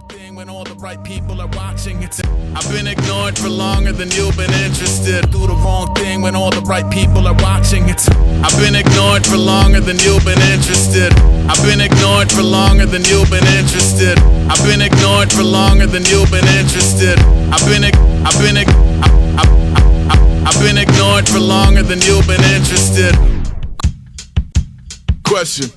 thing when all the right people are watching. I've been ignored for longer than you've been interested. Do the wrong thing when all the right people are watching. I've been ignored for longer than you've been interested. I've been ignored for longer than you've been interested. I've been ignored for longer than you've been interested. I've been ignored for longer than you've been interested. Question.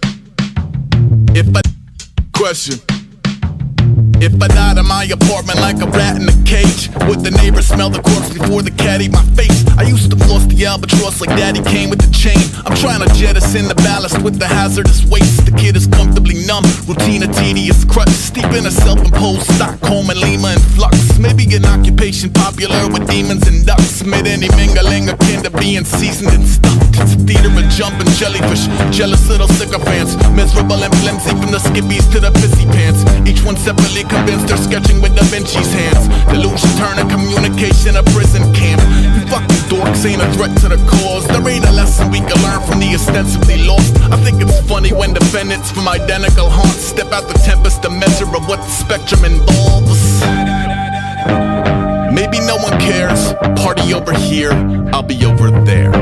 If I died in my apartment like a rat in a cage, would the neighbors smell the corpse before the cat ate my face? I used to floss the albatross like daddy came with the chain. I'm trying to jettison the ballast with the hazardous waste. The kid is comfortably numb, routine a tedious crutch. Steep in a self-imposed Stockholm and Lima in flux. Maybe an occupation popular with demons and ducks. Made any mingling akin to being seasoned and stuffed. It's a theater of jumping jellyfish, jealous little sycophants. Miserable and flimsy from the skippies to the pissy pants. Each one separately convinced they're sketching with Da Vinci's hands. Delusion turn a communication a prison camp. You fucking dorks ain't a threat to the cause. There ain't a lesson we can learn from the ostensibly lost. I think it's funny when defendants from identical haunts step out the tempest to measure of what the spectrum involves. Maybe no one cares. Party over here, I'll be over there.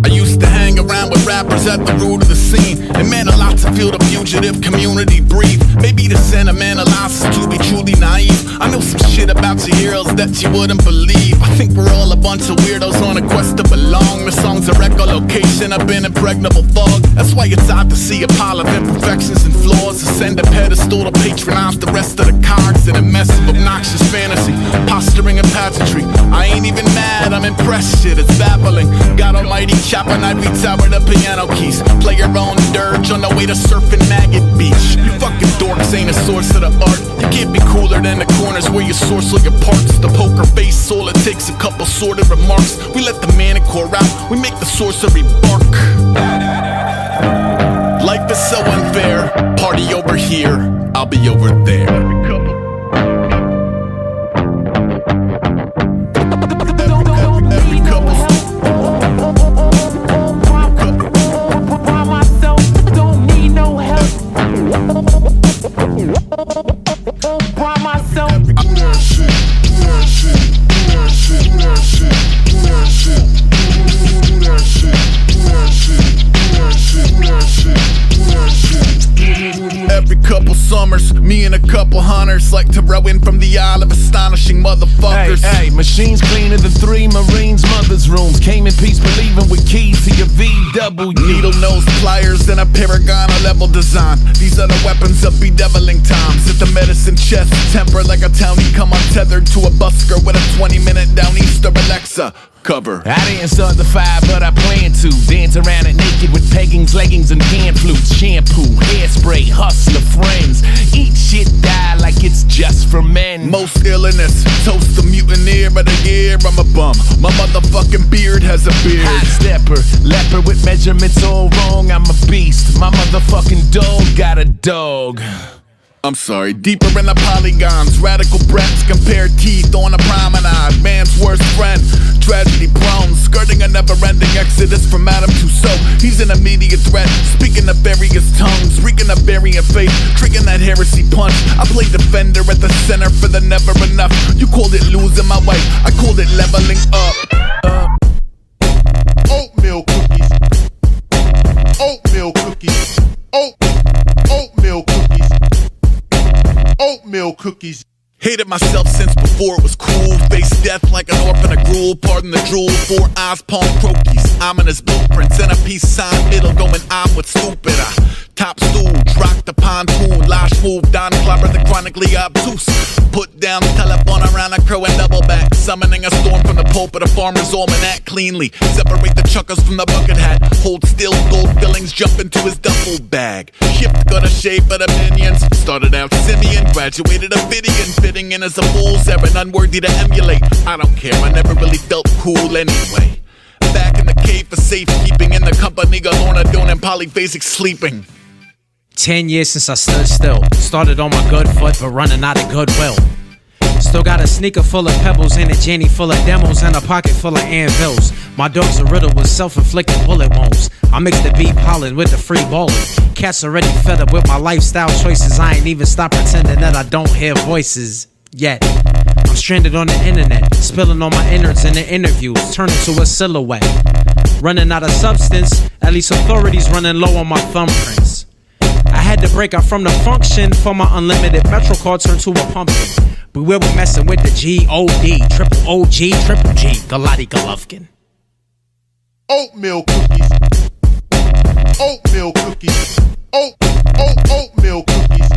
I used to hang around with rappers at the root of the scene. It meant a lot to feel the fugitive community breathe. Maybe the sentimentalized is to be truly naive. I know some shit about your heroes that you wouldn't believe. I think we're all a bunch of weirdos on a quest to belong. The song's a echolocation of an impregnable fog. That's why it's odd to see a pile of imperfections and flaws. Ascend a pedestal to patronize the rest of the cards in a mess of obnoxious fantasy, posturing and pageantry. I ain't even mad, I'm impressed, shit, it's baffling. God almighty, chop an ivory tower to piano keys. Play your own dirge on the way to surfing Maggot Beach. You fucking dorks ain't a source of the art. You can't be cooler than the corners where you source all your parts. The poker face, all it takes a couple sorted remarks. We let the manicore out, we make the sorcery bark. Life is so unfair. Party over here, I'll be over there. Every couple summers, me and a couple hunters like to row in from the Isle of Astonishing Motherfuckers. Hey, machines cleaner than 3 Marines' mother's rooms. Came in peace, believing with keys to your VW. Needle nose pliers and a Paragon level design. These are the weapons of bedeviling times. At the medicine chest, temper like a townie. Come untethered to a busker with a 20-minute down Easter Alexa cover. I didn't start the fire, but I plan to. Dance around it naked with peggings, leggings, and pan flutes. Shampoo, hairspray, hustler friends. Eat shit, die like it's just for men. Most illness, toast the mutineer of the year. I'm a bum, my motherfucking beard has a beard. Hot stepper, leper with measurements all wrong. I'm a beast, my motherfucking dog got a dog. I'm sorry, deeper in the polygons. Radical brats compare teeth on a promenade. Man's worst friend, tragedy prone. Skirting a never-ending exodus from Adam Tussauds. He's an immediate threat, speaking of various tongues. Reeking of burying faith, tricking that heresy punch. I play defender at the center for the never enough. You called it losing my way, I called it leveling up. Oatmeal cookies. Oatmeal cookies. Oatmeal cookies. Oatmeal cookies. Hated myself since before it was cool. Face death like an orphan of gruel. Pardon the drool. 4 eyes, palm croquis. Ominous blueprints and a peace sign middle going I'm with stupid. Top stooge, rock the pontoon. Lash move, Don Clobber the chronically obtuse. Put down the telephone around a crow and double back. Summoning a storm from the pulpit of Farmer's Almanac cleanly. Separate the chuckers from the bucket hat. Hold still, gold fillings jump into his duffel bag. Shift got a shape of the minions. Started out simian, graduated Ophidian. Fitting in as a fool's errand, unworthy to emulate. I don't care, I never really felt cool anyway. Back in the cave for safekeeping, in the company of Lorna Doone and polyphasic sleeping. 10 years since I stood still. Started on my good foot, but running out of goodwill. Still got a sneaker full of pebbles and a Jenny full of demos and a pocket full of anvils. My dog's a riddle with self-inflicted bullet wounds. I mix the beef pollen with the free bowling. Cats already fed up with my lifestyle choices. I ain't even stop pretending that I don't hear voices yet. I'm stranded on the internet, spilling all my innards in the interviews, turning to a silhouette. Running out of substance, at least authorities running low on my thumbprints. I had to break out from the function for my unlimited Metro card turned to a pumpkin. But we were messing with the G-O-D, triple O-G, triple G, Galati Golovkin. Oatmeal cookies. Oatmeal cookies. Oatmeal cookies.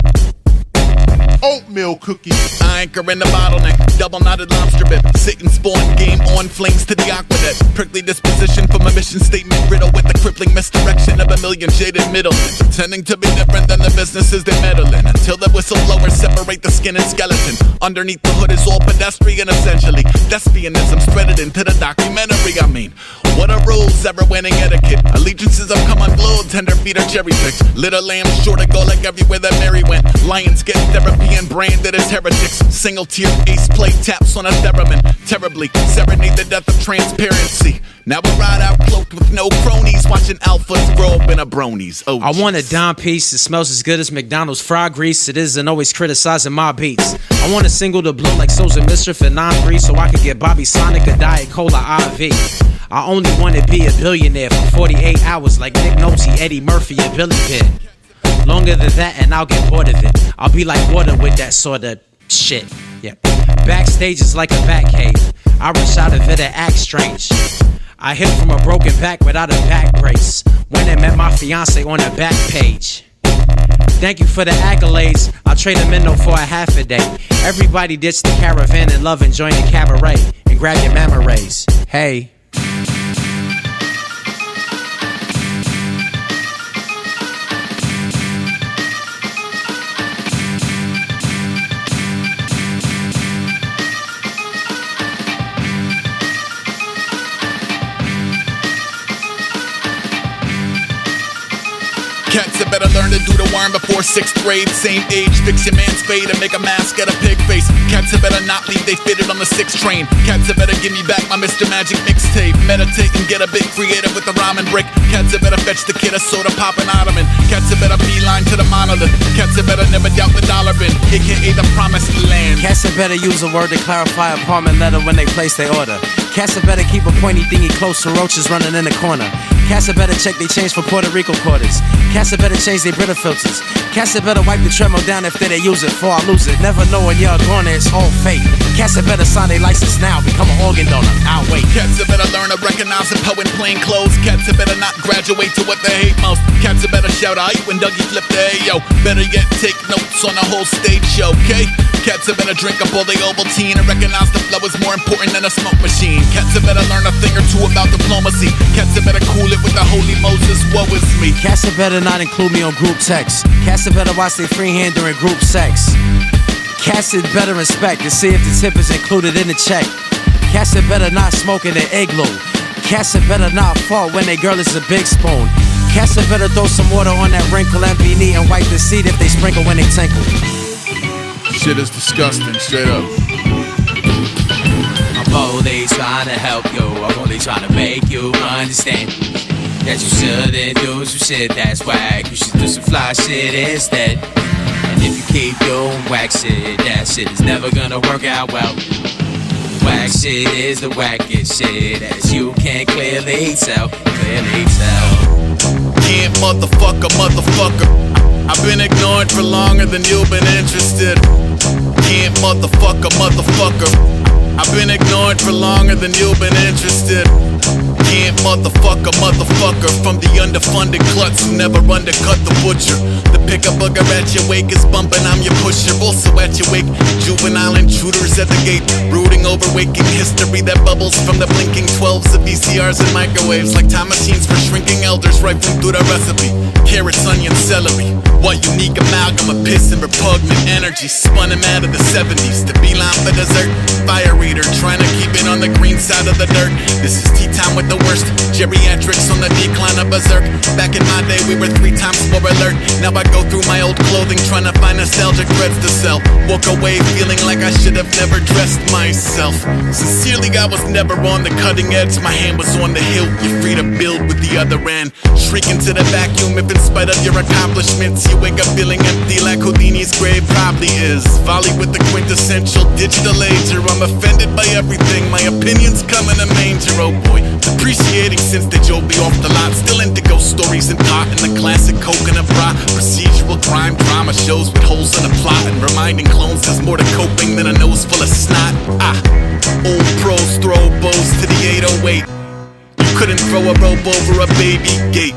Oatmeal cookies. I anchor in the bottleneck, double knotted lobster bit. Sit and spawn, game on, flings to the aqueduct. Prickly disposition for my mission statement, riddle with the crippling misdirection of a million shaded middlemen. Pretending to be different than the businesses they meddle in. Until the whistleblowers separate the skin and skeleton. Underneath the hood is all pedestrian essentially. Thespianism spread it into the documentary, I mean. What are rules, ever winning etiquette? Allegiances have come unglued, tender feet are cherry picked. Little lambs sure to go like everywhere that Mary went. Lions get therapy and branded as heretics. Single tier ace play taps on a theremin. Terribly serenade the death of transparency. Now we ride out cloaked with no cronies, watching alphas grow up in a bronies. Oh, I want a dime piece that smells as good as McDonald's fried grease. It isn't always criticizing my beats. I want a single to blow like Souls of Mischief and 9-3 so I could get Bobby Sonic a Diet Cola IV. I only want to be a billionaire for 48 hours like Nick Nosey, Eddie Murphy, and Billy Pitt. Longer than that and I'll get bored of it. I'll be like water with that sort of shit. Yeah. Backstage is like a bat cave. I rush out of it and act strange. I hit from a broken back without a back brace. When I met my fiance on the back page. Thank you for the accolades. I'll trade them in though for a half a day. Everybody ditch the caravan and love and join the cabaret. And grab your mama rays. Hey. Cats that better learn to do the worm before 6th grade. Same age, fix your man's fade and make a mask at a pig face. Cats that better not leave, they fitted on the 6th train. Cats that better give me back my Mr. Magic mixtape. Meditate and get a bit creative with the rhyming break. Cats that better fetch the kid a soda pop and ottoman. Cats that better beeline to the monolith. Cats that better never doubt the dollar bin, aka the promised land. Cats that better use a word to clarify apartment letter when they place their order. Cats that better keep a pointy thingy close to roaches running in the corner. Cats that better check they change for Puerto Rico quarters. Cats that better change their Brita filters. Cats that better wipe the tremor down if they use it before I lose it. Never know when you're gone, it's all fate. Cats that better sign their license now, become an organ donor. I'll wait. Cats that better learn to recognize a poet in plain clothes. Cats that better not graduate to what they hate most. Cats that better shout out when Dougie flip the Ayo. Better yet take notes on the whole stage show, okay? Cats that better drink up all the Ovaltine and recognize the flow is more important than a smoke machine. Cats that better learn a thing or two about diplomacy. Cats that better cool it with the holy Moses, woe is me. Cats that better not include me on group text. Cats that better watch their free hand during group sex. Cats that better inspect and see if the tip is included in the check. Cats that better not smoke in the igloo. Cats that better not fall when their girl is a big spoon. Cats that better throw some water on that wrinkle and be neat and wipe the seat if they sprinkle when they tinkle. Shit is disgusting, straight up. I'm only trying to help you. I'm only trying to make you understand that you shouldn't do some shit that's whack. You should do some fly shit instead. And if you keep doing whack shit, that shit is never gonna work out well. Whack shit is the wackest shit, as you can clearly tell. Yeah, motherfucker. I've been ignored for longer than you've been interested. Yeah, motherfucker. I've been ignored for longer than you've been interested. Yeah, motherfucker. From the underfunded klutz who never undercut the butcher. The pick a booger at your wake is bumping, I'm your pusher. Also at your wake, juvenile intruders at the gate, brooding over waking history that bubbles from the blinking 12s of VCRs and microwaves, like time machines for shrinking elders rifling through the recipe. Carrots, onion, celery. What unique amalgam of piss and repugnant energy spun him out of the 70s to beeline for dessert. Fiery reader, trying to keep it on the green side of the dirt. This is tea time with the worst, geriatrics on the decline of berserk. Back in my day, we were 3 times more alert. Now I go through my old clothing, trying to find nostalgic threads to sell. Walk away feeling like I should have never dressed myself. Sincerely, I was never on the cutting edge. My hand was on the hilt, you're free to build with the other end. Shriek into the vacuum if in spite of your accomplishments you wake up feeling empty like Houdini's grave probably is. Volley with the quintessential digital ager. I'm offended by everything, my opinions come in a manger. Oh boy, depreciating since they drove me off the lot. Still into ghost stories and pot in the classic coconut bra. Procedural crime drama shows with holes in the plot, and reminding clones there's more to coping than a nose full of snot. Old pros throw bows to the 808. You couldn't throw a rope over a baby gate.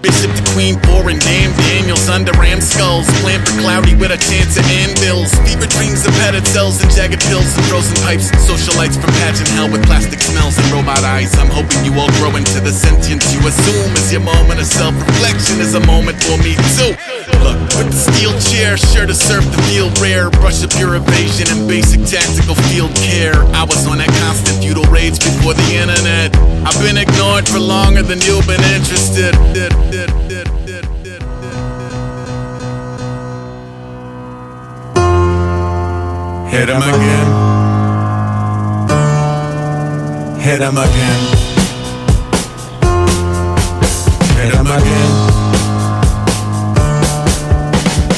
Bishop to Queen 4 and Dame Daniels under ram skulls. Plan for cloudy with a chance of anvils. Fever dreams of padded cells and jagged pills and frozen pipes. Socialites from pageant hell with plastic smells and robot eyes. I'm hoping you all grow into the sentience you assume is your moment of self-reflection is a moment for me too. Look, with the steel chair, sure to serve the field rare. Brush up your evasion and basic tactical field care. I was on that constant feudal rage before the internet. I've been ignored for longer than you've been interested. Hit 'em again. Hit 'em again. Hit 'em again.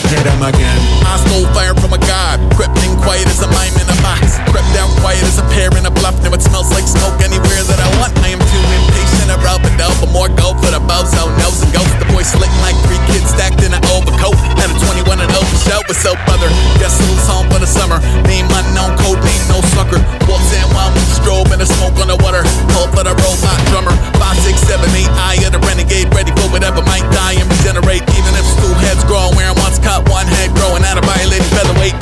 Hit 'em again. I stole fire from a god, crept in quiet as a mime in a box, crept out quiet as a pear in a bluff. Now it smells like smoke anywhere that I want. I am too impatient to rub it out, but more go for the bozo nose and ghost. The boy slick like 3 kids stacked in an overcoat. Had a 21 and over show with soap brother. Guess who's home for the summer? Name unknown, code name no sucker. Walks in while we strobe in the smoke on the water. Call for the robot drummer. 5, 6, 7, 8. Eye of the renegade, ready for whatever might die and regenerate. Even if school heads grow, where once cut one head growing out of violating featherweight.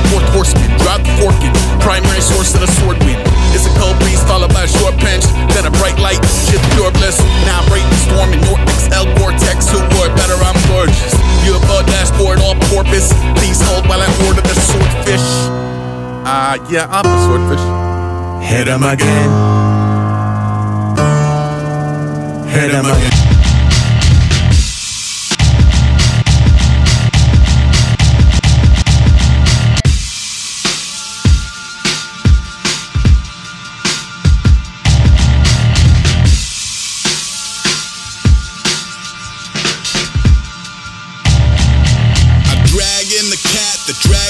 Fourth horseman, drop the forking. Primary source of the sword wind. It's a cold breeze followed by a short pinch, then a bright light, shit pure bliss. Now break the storm in your XL Vortex. Who wore better? I'm gorgeous. You above dashboard, all porpoise. Please hold while I order the swordfish. Yeah, I'm a swordfish. Hit 'em again. Hit 'em again.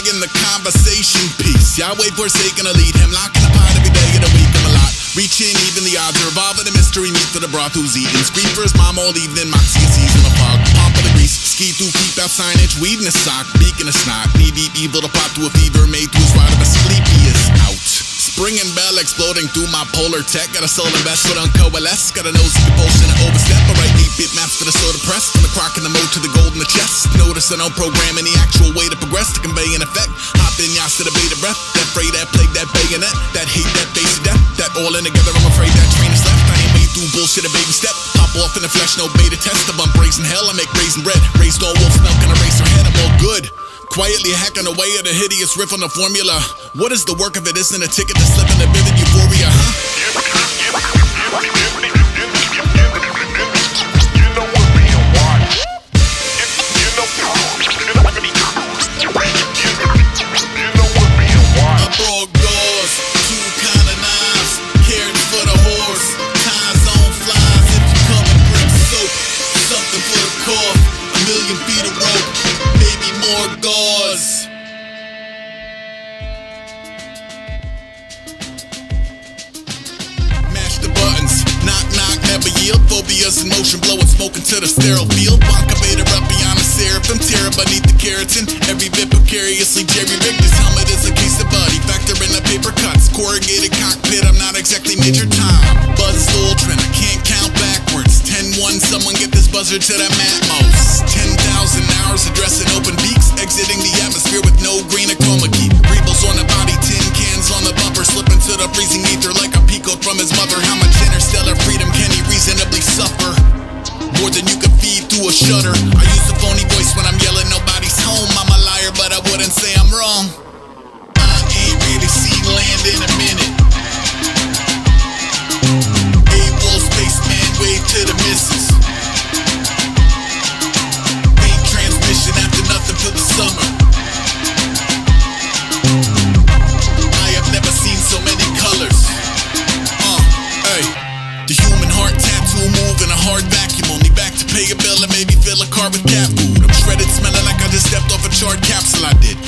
The conversation piece. Yahweh forsaken a lead. Hemlock in the pot every day of the week. I'm a lot. Reaching even the odds are evolving a mystery meat for the broth who's eating. Scream for his mom all evening. Moxie a season of fog. Pomp of the grease. Ski through keep out signage. Weed in a sock. Beak in a snot. Knee deep evil to pop to a fever. Made to his ride of a sleepiest out. Spring and bell exploding through my polar tech. Got a soul invest with uncoalesce. Got a Nosey Potion to overstep. Alright, 8-bit maps for the soda press. From the crock in the mode to the gold in the chest. Notice I don't program any actual way to progress to convey an effect. Hop in yachts to the beta breath. That fray, that plague, that bayonet. That hate, that base of death. That all in together, I'm afraid that train is left. I ain't made through bullshit a baby step. Pop off in the flesh, no beta test. I bump brazen hell, I make raisin bread. Raised all wolf's milk and I raise her head, I'm all good. Quietly hacking away at a hideous riff on the formula. What is the work if it isn't a ticket to slip in the vivid euphoria, huh? You know we're being watched. You know we're being watched. I broke doors, 2 kind of knives, carrots for the horse, ties on flies. If you come and bring soap, something for the cough, 1,000,000 feet of rope, maybe more gauze. Mash the buttons, knock knock, never yield. Phobias in motion, blowing smoke into the sterile field. Vodka beta up beyond the seraphim, terror beneath the keratin. Every bit precariously jerry-rigged. This helmet is a case of body. Factor in the paper cuts, corrugated cockpit. I'm not exactly Major Tom. Buzz Aldrin, I can't count backwards. 10-1, someone get this buzzer to the Matmos. 10,000 hours addressing open beaks, exiting the atmosphere with no green or chroma key. Rebels on the body, tin cans on the bumper, slipping to the freezing ether like a peacoat from his mother. How much interstellar freedom can he reasonably suffer? More than you can feed through a shutter. I use a phony voice when I'm yelling nobody's home. I'm a liar, but I wouldn't say I'm wrong. I ain't really seen land in a minute.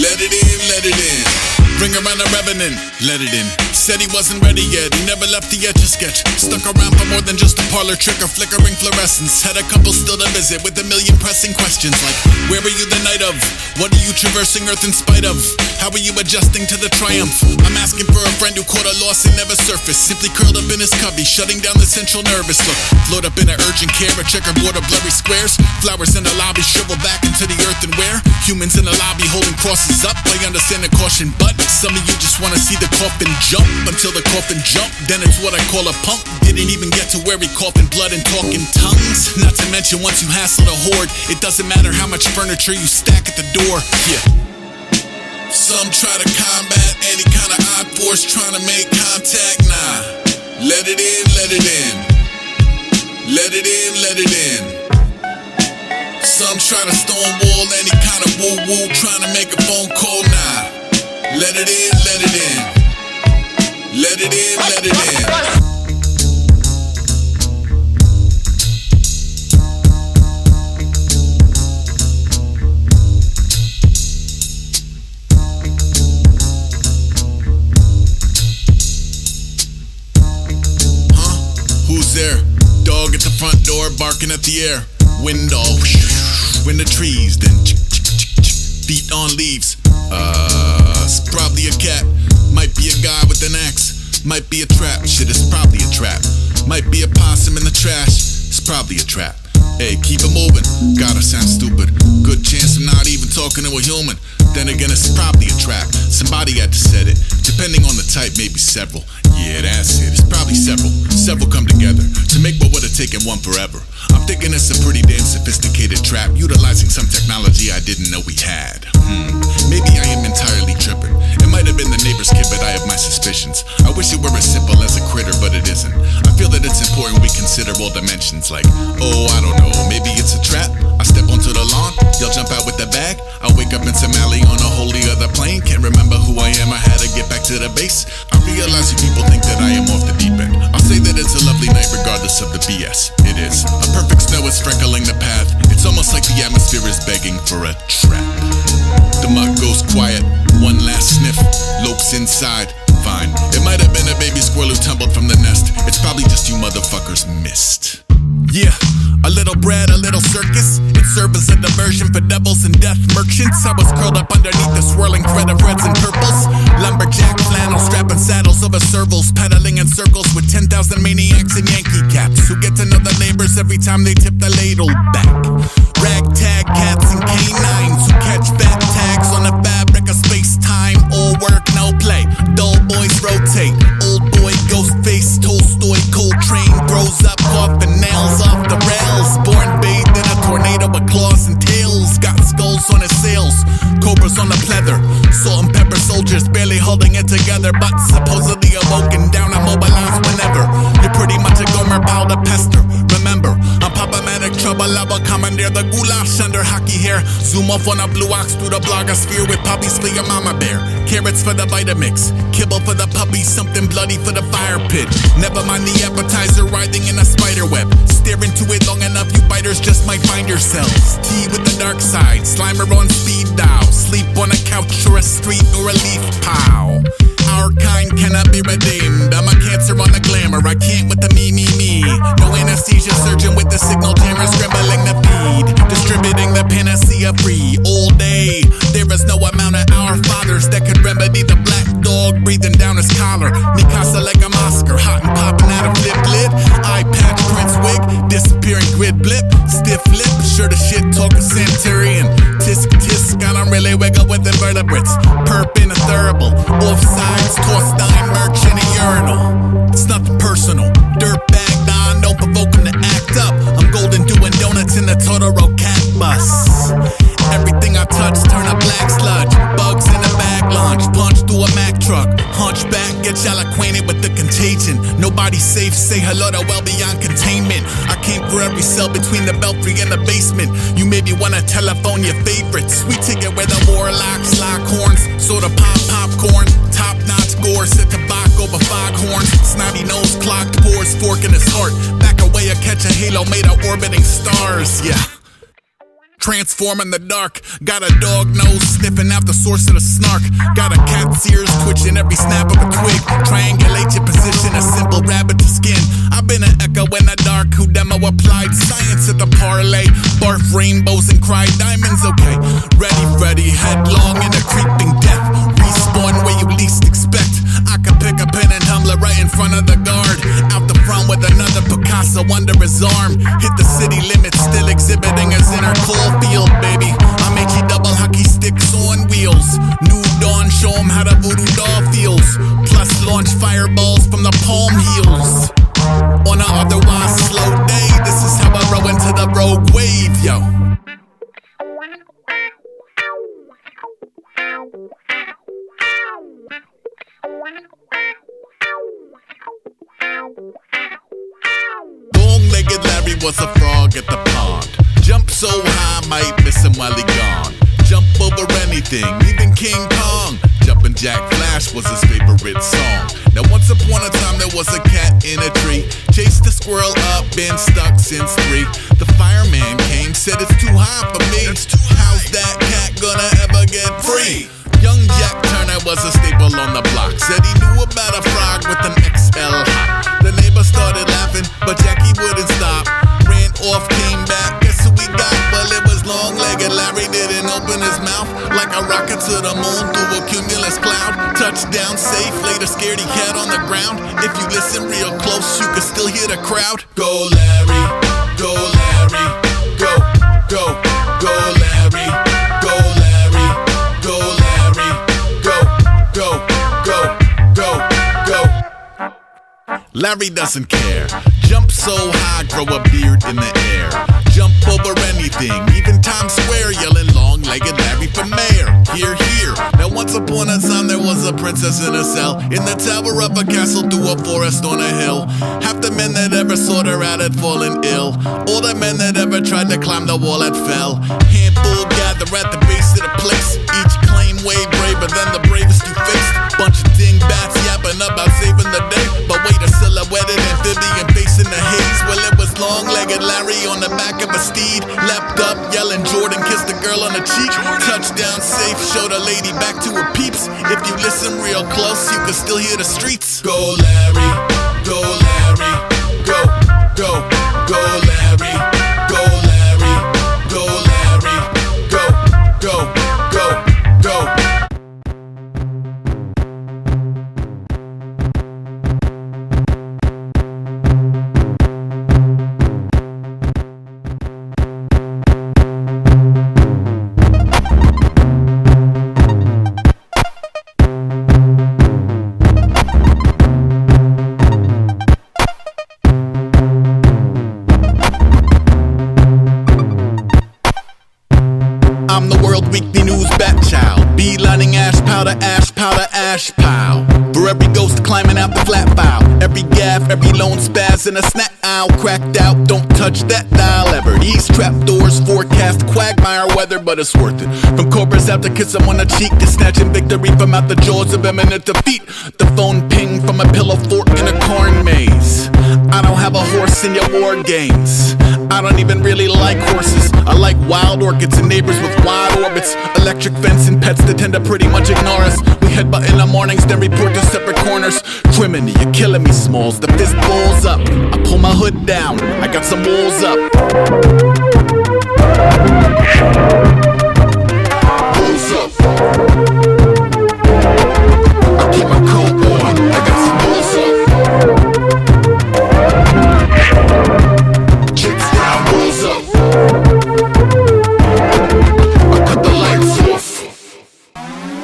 Let it in, let it in. Bring around a revenant, let it in. Said he wasn't ready yet, he never left the etch a sketch. Stuck around for more than just a parlor trick or flickering fluorescence. Had a couple still to visit with a million pressing questions like, where were you the night of? What are you traversing Earth in spite of? How are you adjusting to the triumph? I'm asking for a friend who caught a loss and never surfaced. Simply curled up in his cubby, shutting down the central nervous. Look, float up in an urgent care, a checkerboard of blurry squares. Flowers in the lobby shrivel back into the earthenware. Humans in the lobby holding crosses up. I understand the caution, but some of you just wanna see the coffin jump. Until the coffin jump, then it's what I call a punk. Didn't even get to where he coughing blood and talking tongues. Not to mention once you hassle the horde, it doesn't matter how much furniture you stack at the door. Yeah. Some try to combat any kind of odd force trying to make contact. Nah, let it in, let it in. Let it in, let it in. Some try to stonewall any kind of woo-woo trying to make a phone call. Nah, let it in, let it in. Let it in, let it in. Who's there? Dog at the front door barking at the air. Wind all in the trees, then feet on leaves. It's probably a cat. Might be a guy with an axe. Might be a trap. Shit, it's probably a trap. Might be a possum in the trash. It's probably a trap. Hey, keep it moving. Gotta sound stupid. Good chance I'm not even talking to a human. Then again, it's probably a trap. Somebody had to set it. Depending on the type, maybe several. Yeah, that's it. It's probably several. Several come together to make what would have taken one forever. I'm thinking it's a pretty damn sophisticated trap, utilizing some technology I didn't know we had. Maybe I am entirely tripping. It might have been the neighbor's kid, but I have my suspicions. I wish it were as simple as a critter, but it isn't. I feel that it's important we consider all dimensions like, oh, I don't know, maybe it's a trap. I step onto the lawn, you'll jump out with the bag. I'll wake up in some alley on a wholly other plane. Can't remember who I am, I had to get back to the base. I realize you people think that I am off the deep end. I'll say that it's a lovely night regardless of the BS. It is. A perfect snow is freckling the path. It's almost like the atmosphere is begging for a trap. The mud goes quiet, one last sniff, lopes inside. Fine, it might have been a baby squirrel who tumbled from the nest. It's probably just you motherfuckers missed. Yeah, a little bread, a little circus. It served as a diversion for devils and death merchants. I was curled up underneath the swirling thread of reds and purples. Lumberjack flannel, strapping saddles over servals, pedaling in circles with 10,000 maniacs in Yankee caps who get to know the neighbors every time they tip the ladle back. Ragtag cats and canines who catch fat tags on the fabric of space-time. All work, no play. Dull boys rotate. Old boy, ghost face, Tolstoy, Coltrane grows up, coughing nails off the rails. Born bathed in a tornado with claws and tails. Got skulls on his sails, cobras on the pleather. Salt and pepper soldiers barely holding it together, but supposedly awoken down and mobilized whenever. You're pretty much a gomer pile to pester. Remember, I'm problematic trouble. I will commandeer the goulash under hockey hair. Zoom off on a blue ox through the blogosphere with puppies for your mama bear. Carrots for the Vitamix, kibble for the puppy, something bloody for the fire pit. Never mind the appetizer writhing in a spider web. Stare into it long enough, you biters just might find yourselves. Tea with the dark side, Slimer on speed dial. Sleep on a couch or a street or a leaf pile. Our kind cannot be redeemed. I'm a cancer on the glamour, I can't with the me. No anesthesia surgeon with the signal jammer scribbling the feed, distributing the panacea free all day. There is no amount of our fathers that could remedy the black dog breathing down his collar. Mikasa like a Oscar, hot and popping out of flip lid. Eye patch, Prince wig, disappearing grid blip. Stiff lip, sure the shit talking Centurion. Tisk tisk, I don't really wiggle with invertebrates. Perp in a thurible, offsides, tossed dime merch in a urinal. It's nothing personal, dirtbag, nah, no provoking to act up. I'm golden doing donuts in the Totoro cat bus. Everything I touch turn a black sludge. Bugs in the bag launch, punch through a Mack truck. Hunchback, get y'all acquainted with the contagion. Nobody safe, say hello to well beyond containment. I came for every cell between the belfry and the basement. You maybe wanna telephone your favorites. Sweet ticket where the warlocks lock horns. Soda pop popcorn, top notch gore. Set to bach over foghorns. Snotty nose clogged pores, fork in his heart. Back away, I catch a halo made of orbiting stars, yeah. Transform in the dark. Got a dog nose sniffing out the source of the snark. Got a cat's ears twitching every snap of a twig. Triangulate your position, a simple rabbit to skin. I've been an echo in the dark who demo applied science at the parlay. Barf rainbows and cry diamonds, okay. Ready, Freddy, headlong in a creeping death. Respawn where you least expect. I could pick a pen and tumbler right in front of the guard. Out the front with another Picasso under his arm. Hit the city limits, still exhibiting his inner cold field, baby. I make you double hockey sticks on wheels. New dawn, show 'em how the voodoo doll feels. Plus launch fireballs from the palm heels. On an otherwise slow day, this is how I roll into the rogue wave, yo. Long-legged Larry was a frog at the pond. Jump so high, might miss him while he gone. Jump over anything, even King Kong. Jumpin' Jack Flash was his favorite song. Now once upon a time there was a cat in a tree. Chased the squirrel up, been stuck since 3. The fireman came, said it's too high for me. How's that cat gonna ever get free? Young Jack Turner was a staple on the block. Said he knew about a frog with an XL hop. The neighbor started laughing, but Jackie wouldn't stop. Ran off, came back, guess who we got? Well, it was long-legged Larry, didn't open his mouth. Like a rocket to the moon through a cumulus cloud. Touchdown safe, laid a scaredy cat on the ground. If you listen real close, you can still hear the crowd. Go Larry, go Larry, go, go, go Larry, go Larry, go Larry, go, go, go, go, go. Larry doesn't care. Jump so high, grow a beard in the air. Jump over anything, even Times Square, yelling long-legged Larry for mayor. Hear, hear. Now once upon a time there was a princess in a cell, in the tower of a castle through a forest on a hill. Half the men that ever sought her out had fallen ill. All the men that ever tried to climb the wall had fell. Handful gather at the base of the place. Each claim way braver than the bravest you faced. Bunch of dingbats yapping about saving the day, but wait, a silhouetted amphibian facing the haze. Well, it was long-legged Larry on the back of a steed, leapt up, yelling Jordan, kissed the girl on the cheek. Touchdown safe, showed a lady back to her peeps. If you listen real close, you can still hear the streets. Go Larry, go Larry, go, go, go Larry, go Larry, go Larry, go, go, go, go. I'm the World Weekly News bat child. Beelining ash powder, ash powder, ash pile. For every ghost climbing out the flat file. Every gaff, every lone spaz in a snack aisle. Cracked out, don't touch that dial ever. These trapdoors forecast quagmire weather, but it's worth it. From cobras out to kiss them on the cheek, to snatching victory from out the jaws of imminent defeat. The phone ping from a pillow fort in a corn maze. I don't have a horse in your war games. I don't even really like horses. I like wild orchids and neighbors with wide orbits. Electric fence and pets that tend to pretty much ignore us. We headbutt in the mornings, then report to separate corners. Criminy, you're killing me, Smalls. The fist balls up. I pull my hood down. I got some walls up. Walls up. I keep my coat on. I got some walls up. Chicks down, walls up. I cut the lights off.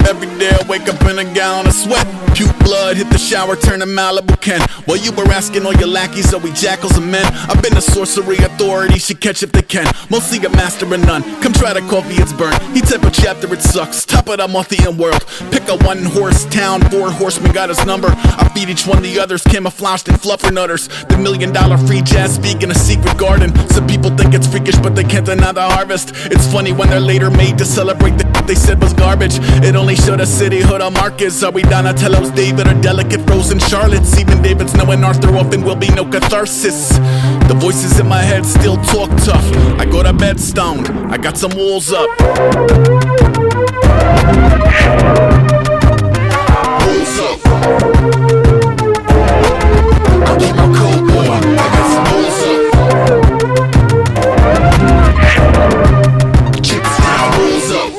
Every day I wake up in a gallon of sweat. Puke blood, hit the shower, turn to Malibu Ken. While you were asking all your lackeys, are we jackals and men? I've been a sorcery authority, should catch if they can. Mostly a master and none, come try the coffee, it's burnt. He type of chapter, it sucks, top it, I'm off the in-world. Pick a one-horse town, 4 horsemen got his number. I feed each one the others, camouflaged in fluffer nutters. The $1 million free jazz speak in a secret garden. Some people think it's freakish, but they can't deny the harvest. It's funny when they're later made to celebrate the they said was garbage. It only Should a city hood of Marcus? Are we Donatello's David or delicate frozen Charlottes? Even David's knowing Arthur often will be no catharsis. The voices in my head still talk tough. I go to bed stoned, I got some walls up. Walls up. I keep my cool boy, I got some walls up. Chips down, walls up.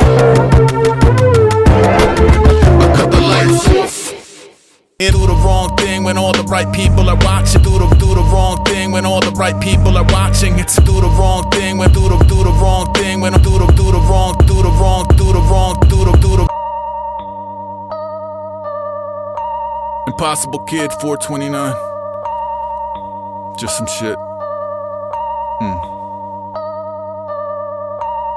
And do the wrong thing when all the right people are watching. Do the wrong thing when all the right people are watching. It's do the wrong thing when do the wrong thing when do the wrong. Impossible Kid 429. Just some shit.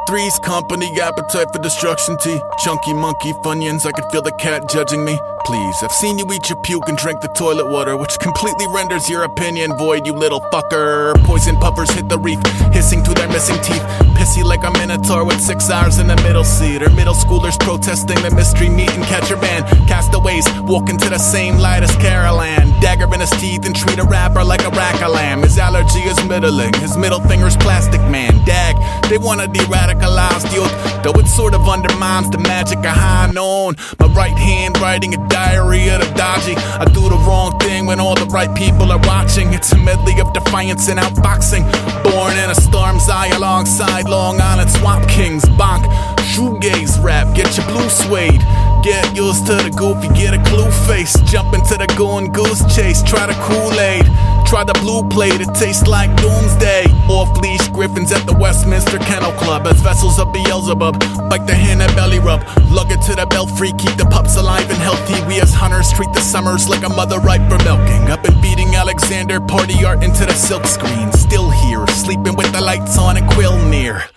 Three's Company, appetite for destruction tea. Chunky monkey funyuns, I can feel the cat judging me. Please, I've seen you eat your puke and drink the toilet water, which completely renders your opinion void, you little fucker. Poison puffers hit the reef, hissing through their missing teeth. Pissy like a minotaur with 6 hours in the middle seat. Or middle schoolers protesting the mystery meat and catcher band. Castaways walk into the same light as Carol Ann. Dagger in his teeth and treat a rapper like a rack of lamb. His allergy is middling, his middle finger's plastic man. Dag, they wanna de-radicalize the youth, though it sort of undermines the magic of high noon. My right hand writing a diary of the dodgy. I do the wrong thing when all the right people are watching. It's a medley of defiance and outboxing. Born in a storm's eye alongside Long Island Swamp Kings. Bonk, shoegaze rap, get your blue suede. Get used to the goofy, get a clue face. Jump into the goon goose chase, try the Kool-Aid. Try the blue plate, it tastes like doomsday. Off-leash griffins at the Westminster Kennel Club as vessels of Beelzebub. Bite the hand and belly rub, lug it to the belfry. Keep the pups alive and healthy. We as hunters treat the summers like a mother ripe for milking. Up and beating Alexander, party art into the silk screen. Still here, sleeping with the lights on and quill near.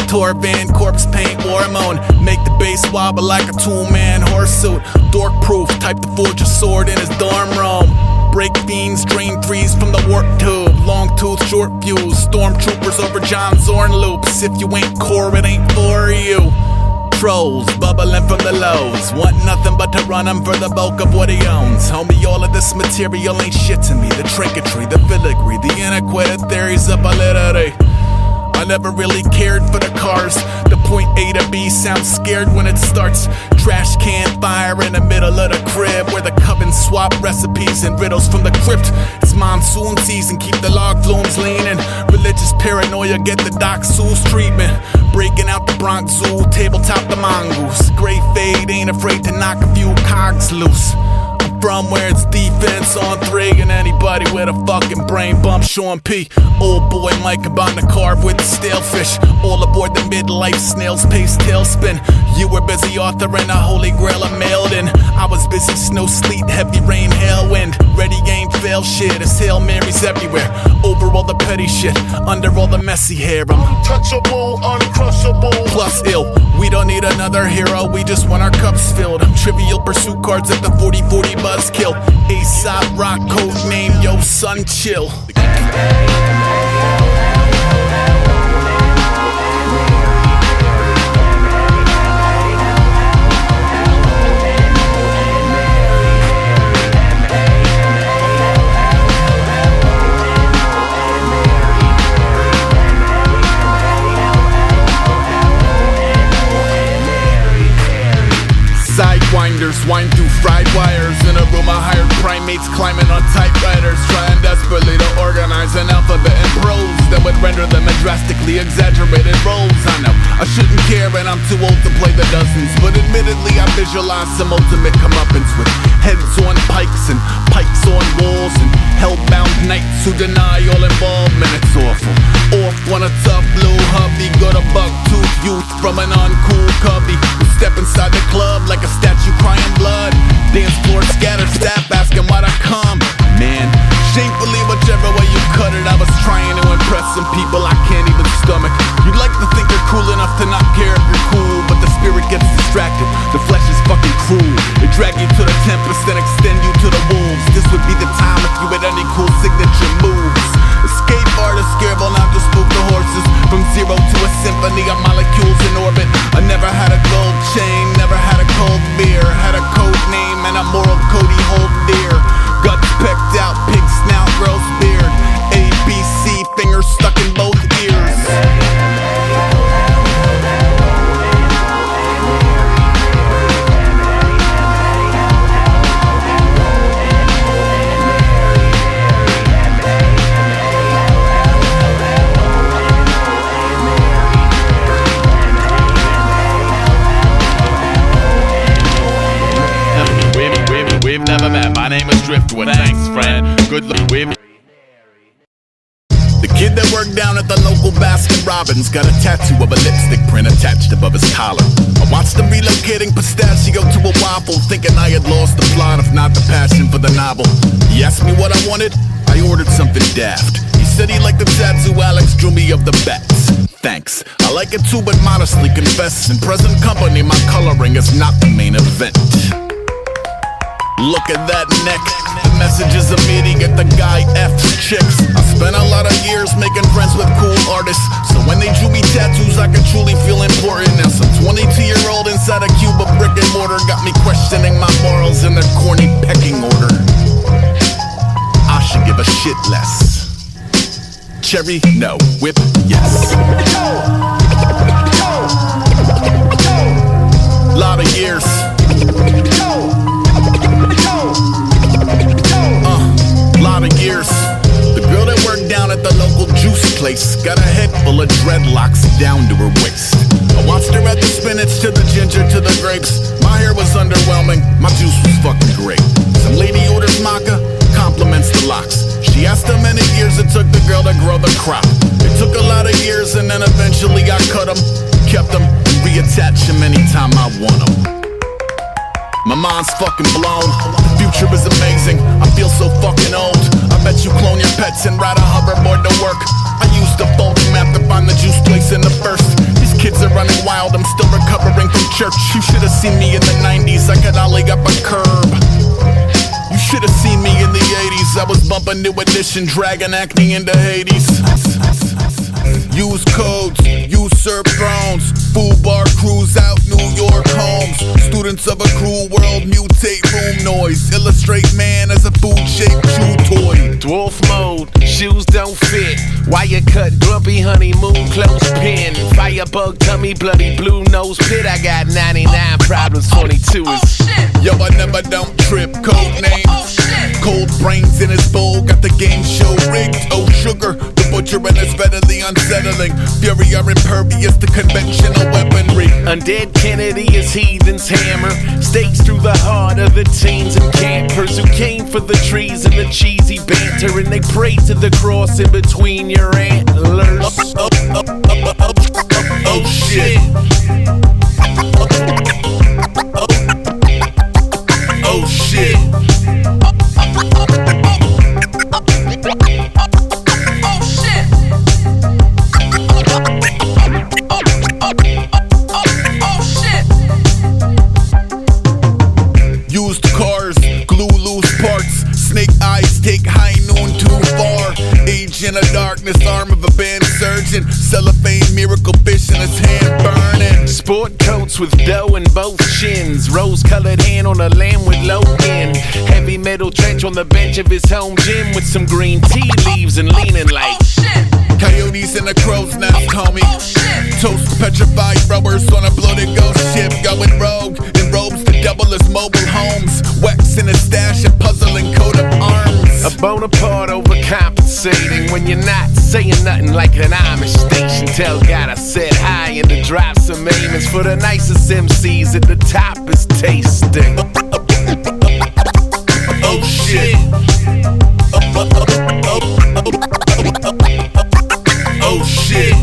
Tour van, corpse paint, war moan. Make the bass wobble like a 2-man horse suit. Dork proof, type to forge a sword in his dorm room. Break fiends, drain threes from the warp tube. Long tooth, short fuse. Stormtroopers over John Zorn loops. If you ain't core, it ain't for you. Trolls bubbling from the lows. Want nothing but to run him for the bulk of what he owns. Homie, all of this material ain't shit to me. The trinketry, the filigree, the antiquated theories of validity. I never really cared for the cars. The point A to B sounds scared when it starts. Trash can fire in the middle of the crib, where the coven swap recipes and riddles from the crypt. It's monsoon season, keep the log flumes leaning. Religious paranoia, get the Doc Seuss treatment. Breaking out the Bronx Zoo, tabletop the mongoose. Gray fade, ain't afraid to knock a few cogs loose. From where it's defense on 3, and anybody with a fucking brain bump, Sean P. Old boy Mike about to carve with the stale fish. All aboard the midlife snail's pace tailspin. You were busy authoring a holy grail of mailed in. I was busy snow, sleet, heavy rain, hail, wind. Ready, game, fail shit, it's Hail Marys everywhere. Over all the petty shit, under all the messy hair, I'm Untouchable, uncrushable. plus ill. We don't need another hero, we just want our cups filled. I'm Trivial Pursuit cards at the 40-40 buzzkill. Aesop rock code name, yo son chill. Sidewinders wind through fried wires in a room of hired primates climbing on typewriters, trying desperately to organize an alphabet in prose that would render them in drastically exaggerated roles. I know I shouldn't care and I'm too old to play the dozens, but admittedly I visualize some ultimate comeuppance with heads on pikes and pikes on walls and hellbound knights who deny all involvement. It's awful. Off on a tough blue hubby, got a buck-tooth youth from an uncool cubby who step inside the club like a statue crying blood. Dance floor scatter staff asking why'd I come. Man, shamefully whichever way you cut it, I was trying to impress some people I can't even stomach. You'd like to think you're cool enough to not care if you're cool, but the spirit gets distracted, the flesh is fucking cruel. They drag you to the tempest and extend you to the wolves. This would be the time if you had any cool signature moves. Escape artist, scarable, not to spook the horses. From zero to a symphony of molecules in orbit. I never had a gold chain, never had a cold we've never met. My name is Driftwood. Thanks, friend. Good luck with. The kid that worked down at the local Baskin Robbins got a tattoo of a lipstick print attached above his collar. I watched him relocating pistachio to a waffle, thinking I had lost the plot, if not the passion for the novel. He asked me what I wanted, I ordered something daft. He said he liked the tattoo, Alex drew me of the bats. Thanks, I like it too, but modestly confess, in present company my coloring is not the main event. Look at that neck, the message is immediate, the guy F's chicks. I spent a lot of years making friends with cool artists, so when they drew me tattoos I could truly feel important. Now some 22-year-old inside a cube of brick and mortar got me questioning my morals in their corny pecking order. I should give a shit less. Cherry, no. Whip, yes. Lot of years. Lot of years. The girl that worked down at the local juice place got a head full of dreadlocks down to her waist. I watched her add the spinach to the ginger to the grapes. My hair was underwhelming, my juice was fucking great. Some lady orders maca, compliments the locks. She asked how many years it took the girl to grow the crop. It took a lot of years and then eventually I cut them, kept them, and reattached them anytime I want them. My mind's fucking blown, the future is amazing, I feel so fucking old. I bet you clone your pets and ride a hoverboard to work. I used a folding map to find the juice place in the first. These kids are running wild, I'm still recovering from church. You should've seen me in the 90s, I could ollie up a curb. You should've seen me in the 80s, I was bumping New Edition, dragging acne into Hades. Use codes, usurp thrones, food bar crews out New York homes. Students of a cruel world mutate room noise. Illustrate man as a food-shaped chew toy. Dwarf mode, shoes don't fit. Wire cut, grumpy honeymoon clothespin. Firebug tummy, bloody blue nose pit. I got 99 problems, 22 is. Yo, I never don't trip, code name. Cold brains in his bowl, got the game show rigged. Oh sugar, the butcher and it's better the unsettling. Fury are impervious to conventional weaponry. Undead Kennedy is heathen's hammer. Stakes through the heart of the teens and campers who came for the trees and the cheesy banter, and they pray to the cross in between your antlers. Oh shit. Oh shit. Used cars, glue loose parts, snake eyes take high noon too far. Age in the darkness, arm of a band surgeon, cellophane miracle fish in his hand burning. Sport coats with dough in both shins, rose-colored hand on a lamb with low end. Heavy metal trench on the bench of his home gym with some green tea leaves and leaning like coyotes in the crow's nest, homie. Toast petrified rowers on a bloated ghost ship, going rogue in robes to double as mobile homes. Wax in a stash and puzzling coat of arms. a Bonaparte overcompensating when you're not saying nothing like an Amish station. Tell God I said hi and to drop some aimers for the nicest MCs at the top is tasting. Oh shit. Oh shit.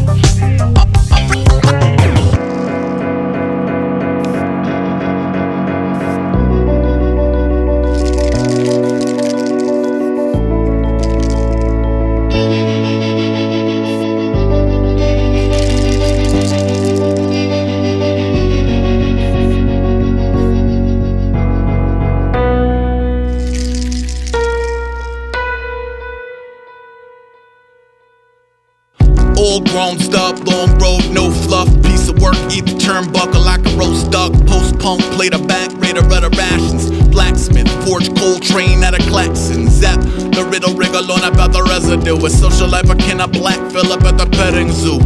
All grown stuff, long road, no fluff. Piece of work, eat the turnbuckle like a roast duck. Post-punk, played a back, raider, better rations. Blacksmith, forge cold train at a klaxon. Zap, the riddle, wriggle on about the residue. A social life, I cannot black, fill up at the petting zoo.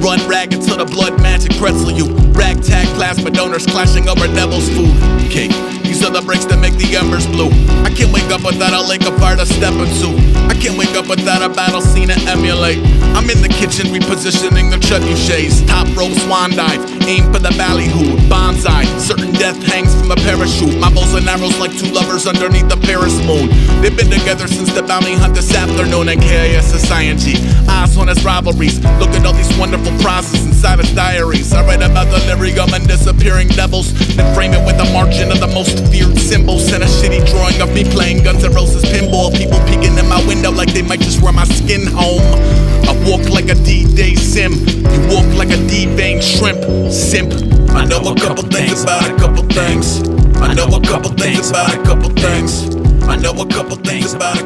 Run ragged till the blood magic pretzel you. Ragtag plasma donors clashing over devil's food cake. These are the brakes to make the embers blue. I can't wake up without a lake of fire to step into. I can't wake up without a battle scene to emulate. I'm in the kitchen repositioning the trebuchets. Top rope swan dive, aim for the ballyhoo. Bonsai, certain death hangs from a parachute. My bows and arrows like two lovers underneath the Paris moon. They've been together since the bounty hunt this afternoon in KIS Society. Eyes on his rivalries. Look at all these wonderful processes inside his diaries. I write about delirium and disappearing devils, then frame it with a margin of the most feared symbols. And a shitty drawing of me playing Guns N' Roses pinball. People peeking in my window like they might just wear my skin home. I walk like a D-Day sim. You walk like a D-vein shrimp. Simp. I know a couple things about a couple things. I know a couple things about a couple things. I know a couple things about